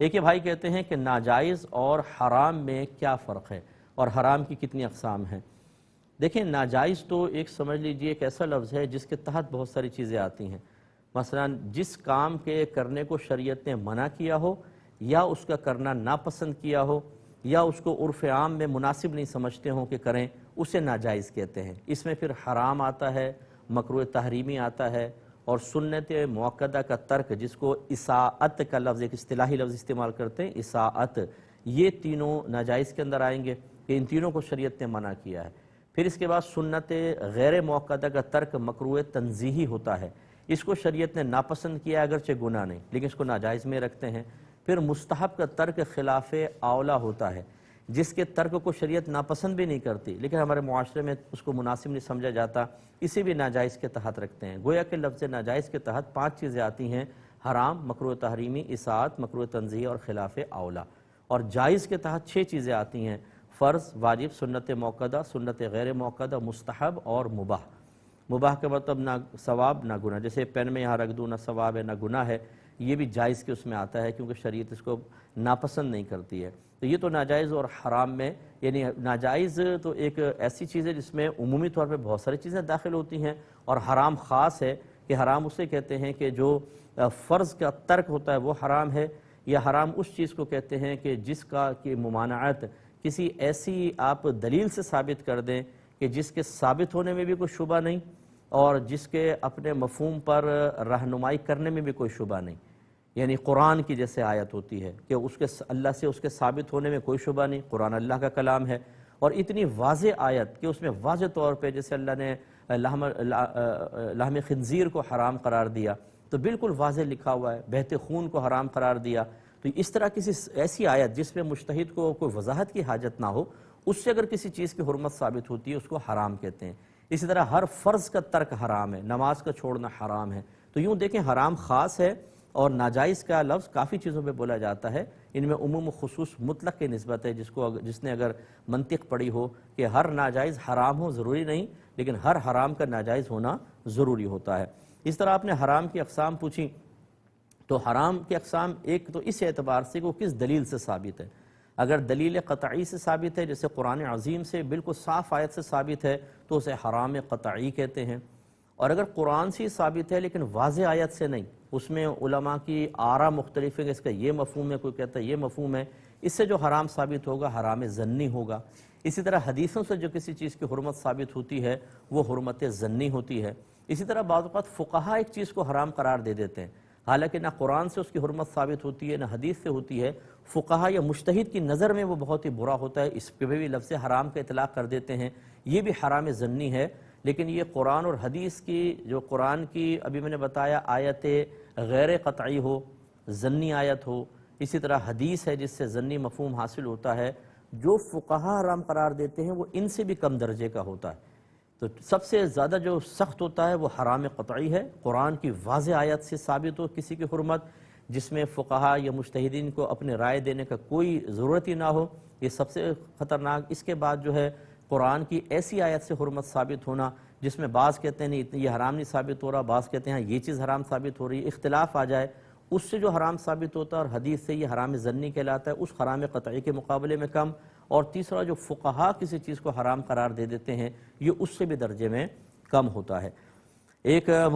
ایک یہ بھائی کہتے ہیں کہ ناجائز اور حرام میں کیا فرق ہے اور حرام کی کتنی اقسام ہیں؟ دیکھیں، ناجائز تو ایک سمجھ لیجئے ایک ایسا لفظ ہے جس کے تحت بہت ساری چیزیں آتی ہیں۔ مثلا جس کام کے کرنے کو شریعت نے منع کیا ہو یا اس کا کرنا ناپسند کیا ہو یا اس کو عرف عام میں مناسب نہیں سمجھتے ہوں کہ کریں، اسے ناجائز کہتے ہیں۔ اس میں پھر حرام آتا ہے، مکروہ تحریمی آتا ہے، اور سنت مؤکدہ کا ترک، جس کو اساءت کا لفظ ایک اصطلاحی لفظ استعمال کرتے ہیں، اساءت، یہ تینوں ناجائز کے اندر آئیں گے کہ ان تینوں کو شریعت نے منع کیا ہے۔ پھر اس کے بعد سنت غیر مؤکدہ کا ترک مکروہ تنزیہی ہوتا ہے، اس کو شریعت نے ناپسند کیا اگرچہ گناہ نہیں، لیکن اس کو ناجائز میں رکھتے ہیں۔ پھر مستحب کا ترک خلاف اولا ہوتا ہے، جس کے ترک کو شریعت ناپسند بھی نہیں کرتی لیکن ہمارے معاشرے میں اس کو مناسب نہیں سمجھا جاتا، اسے بھی ناجائز کے تحت رکھتے ہیں۔ گویا کہ لفظ ناجائز کے تحت 5 چیزیں آتی ہیں: حرام، مکروہ تحریمی، اساءت، مکروہ تنزیہی اور خلاف اولا۔ اور جائز کے تحت 6 چیزیں آتی ہیں: فرض، واجب، سنت موقدہ، سنت غیر موقدہ، مستحب اور مباح۔ مباح کا مطلب نہ ثواب نہ گناہ، جیسے پین میں یہاں رکھ دوں، نہ ثواب ہے نہ گناہ ہے، یہ بھی جائز کے اس میں آتا ہے کیونکہ شریعت اس کو ناپسند نہیں کرتی ہے۔ تو یہ تو ناجائز اور حرام میں، یعنی ناجائز تو ایک ایسی چیز ہے جس میں عمومی طور پہ بہت ساری چیزیں داخل ہوتی ہیں، اور حرام خاص ہے کہ حرام اسے کہتے ہیں کہ جو فرض کا ترک ہوتا ہے وہ حرام ہے، یا حرام اس چیز کو کہتے ہیں کہ جس کا کہ ممانعت کسی ایسی آپ دلیل سے ثابت کر دیں کہ جس کے ثابت ہونے میں بھی کوئی شبہ نہیں اور جس کے اپنے مفہوم پر رہنمائی کرنے میں بھی کوئی شبہ نہیں۔ یعنی قرآن کی جیسے آیت ہوتی ہے کہ اس کے اللہ سے اس کے ثابت ہونے میں کوئی شبہ نہیں، قرآن اللہ کا کلام ہے، اور اتنی واضح آیت کہ اس میں واضح طور پہ جیسے اللہ نے لحم خنزیر کو حرام قرار دیا تو بالکل واضح لکھا ہوا ہے، بہتے خون کو حرام قرار دیا۔ تو اس طرح کسی ایسی آیت جس میں مجتہد کو کوئی وضاحت کی حاجت نہ ہو، اس سے اگر کسی چیز کی حرمت ثابت ہوتی ہے اس کو حرام کہتے ہیں۔ اسی طرح ہر فرض کا ترک حرام ہے، نماز کا چھوڑنا حرام ہے۔ تو یوں دیکھیں، حرام خاص ہے اور ناجائز کا لفظ کافی چیزوں پہ بولا جاتا ہے، ان میں عموم و خصوص مطلق کی نسبت ہے، جس نے اگر منطق پڑھی ہو کہ ہر ناجائز حرام ہو ضروری نہیں، لیکن ہر حرام کا ناجائز ہونا ضروری ہوتا ہے۔ اس طرح آپ نے حرام کی اقسام پوچھی، تو حرام کی اقسام ایک تو اس اعتبار سے کہ وہ کس دلیل سے ثابت ہے۔ اگر دلیل قطعی سے ثابت ہے، جیسے قرآن عظیم سے بالکل صاف آیت سے ثابت ہے، تو اسے حرام قطعی کہتے ہیں۔ اور اگر قرآن سے ثابت ہے لیکن واضح آیت سے نہیں، اس میں علماء کی آراء مختلف ہے کہ اس کا یہ مفہوم ہے، کوئی کہتا ہے یہ مفہوم ہے، اس سے جو حرام ثابت ہوگا حرام ظنی ہوگا۔ اسی طرح حدیثوں سے جو کسی چیز کی حرمت ثابت ہوتی ہے وہ حرمت ظنی ہوتی ہے۔ اسی طرح بعض اوقات فقہاء ایک چیز کو حرام قرار دے دیتے ہیں، حالانکہ نہ قرآن سے اس کی حرمت ثابت ہوتی ہے نہ حدیث سے ہوتی ہے، فقہاء یا مجتہد کی نظر میں وہ بہت ہی برا ہوتا ہے، اس پہ بھی لفظ حرام کا اطلاق کر دیتے ہیں، یہ بھی حرام ظنی ہے۔ لیکن یہ قرآن اور حدیث کی، جو قرآن کی ابھی میں نے بتایا آیت غیر قطعی ہو، ظنی آیت ہو، اسی طرح حدیث ہے جس سے ظنی مفہوم حاصل ہوتا ہے، جو فقہاء حرام قرار دیتے ہیں وہ ان سے بھی کم درجے کا ہوتا ہے۔ تو سب سے زیادہ جو سخت ہوتا ہے وہ حرام قطعی ہے، قرآن کی واضح آیت سے ثابت ہو کسی کی حرمت، جس میں فقہاء یا مجتہدین کو اپنے رائے دینے کا کوئی ضرورت ہی نہ ہو، یہ سب سے خطرناک۔ اس کے بعد جو ہے قرآن کی ایسی آیت سے حرمت ثابت ہونا جس میں بعض کہتے ہیں نہیں یہ حرام نہیں ثابت ہو رہا، بعض کہتے ہیں یہ چیز حرام ثابت ہو رہی ہے، اختلاف آ جائے، اس سے جو حرام ثابت ہوتا ہے اور حدیث سے یہ حرام ظنی کہلاتا ہے، اس حرام قطعی کے مقابلے میں کم۔ اور تیسرا، جو فقہاء کسی چیز کو حرام قرار دے دیتے ہیں، یہ اس سے بھی درجے میں کم ہوتا ہے۔ ایک